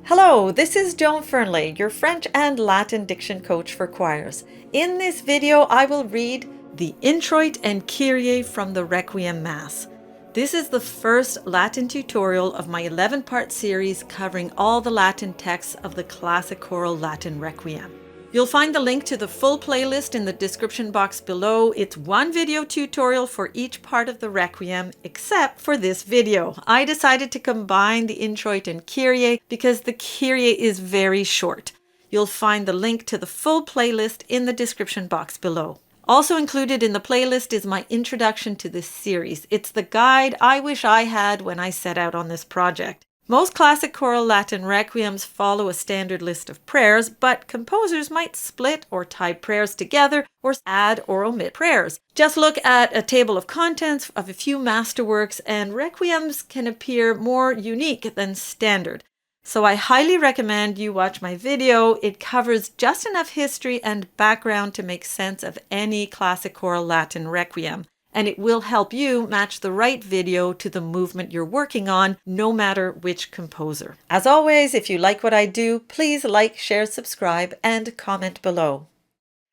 Hello, this is Joan Fernley, your French and Latin diction coach for choirs. In this video, I will read the Introit and Kyrie from the Requiem Mass. This is the first Latin tutorial of my 11-part series covering all the Latin texts of the Classic Choral Latin Requiem. You'll find the link to the full playlist in the description box below. It's one video tutorial for each part of the Requiem, except for this video. I decided to combine the Introit and Kyrie because the Kyrie is very short. You'll find the link to the full playlist in the description box below. Also included in the playlist is my introduction to this series. It's the guide I wish I had when I set out on this project. Most classic choral Latin requiems follow a standard list of prayers, but composers might split or tie prayers together or add or omit prayers. Just look at a table of contents of a few masterworks and requiems can appear more unique than standard. So I highly recommend you watch my video. It covers just enough history and background to make sense of any classic choral Latin requiem. And it will help you match the right video to the movement you're working on, no matter which composer. As always, if you like what I do, please like, share, subscribe, and comment below.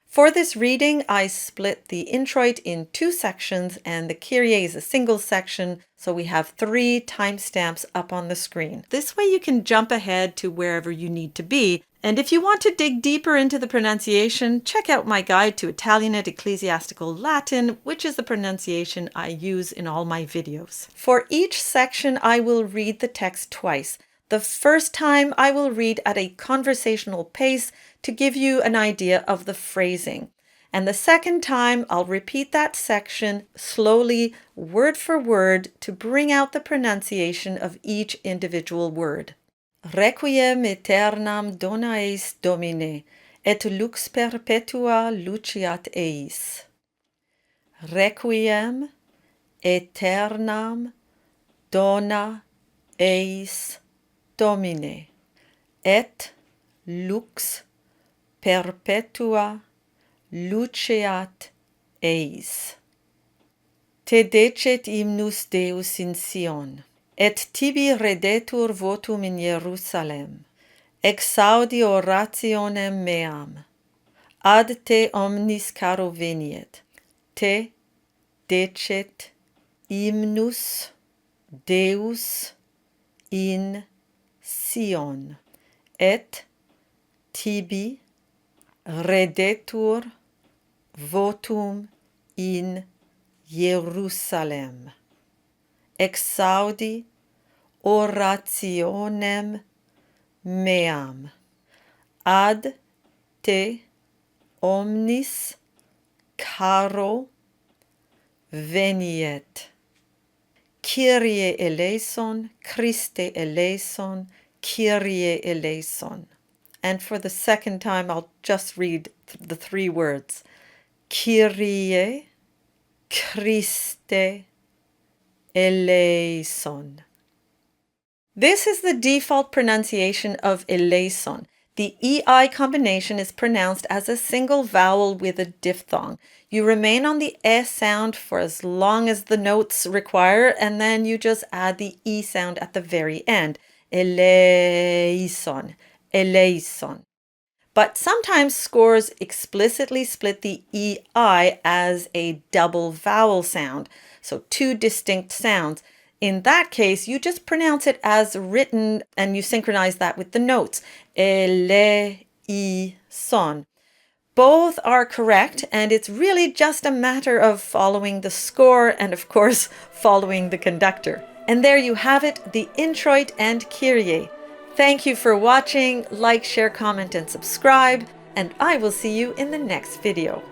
For this reading, I split the Introit in two sections, and the Kyrie is a single section, so we have 3 timestamps up on the screen. This way you can jump ahead to wherever you need to be. And if you want to dig deeper into the pronunciation, check out my guide to Italian and Ecclesiastical Latin, which is the pronunciation I use in all my videos. For each section, I will read the text twice. The first time I will read at a conversational pace to give you an idea of the phrasing. And the second time, I'll repeat that section slowly, word for word, to bring out the pronunciation of each individual word. Requiem aeternam dona eis Domine, et lux perpetua luceat eis. Requiem aeternam dona eis Domine, et lux perpetua luceat eis. Te decet hymnus Deus in Sion, et tibi redetur votum in Jerusalem. Exaudi orationem meam. Ad te omnis caro veniet. Te decet hymnus Deus in Sion, et tibi redetur votum in Jerusalem. Exaudi orationem meam. Ad te omnis caro veniet. Kyrie eleison, Christe eleison, Kyrie eleison. And for the second time, I'll just read the 3 words. Kyrie, Christe, eleison. This is the default pronunciation of eleison. The EI combination is pronounced as a single vowel with a diphthong. You remain on the E sound for as long as the notes require, and then you just add the E sound at the very end. Eleison, eleison. But sometimes scores explicitly split the EI as a double vowel sound, so 2 distinct sounds. In that case, you just pronounce it as written and you synchronize that with the notes. Eleison. Both are correct, and it's really just a matter of following the score and, of course, following the conductor. And there you have it, the Introit and Kyrie. Thank you for watching. Like, share, comment, and subscribe, and I will see you in the next video.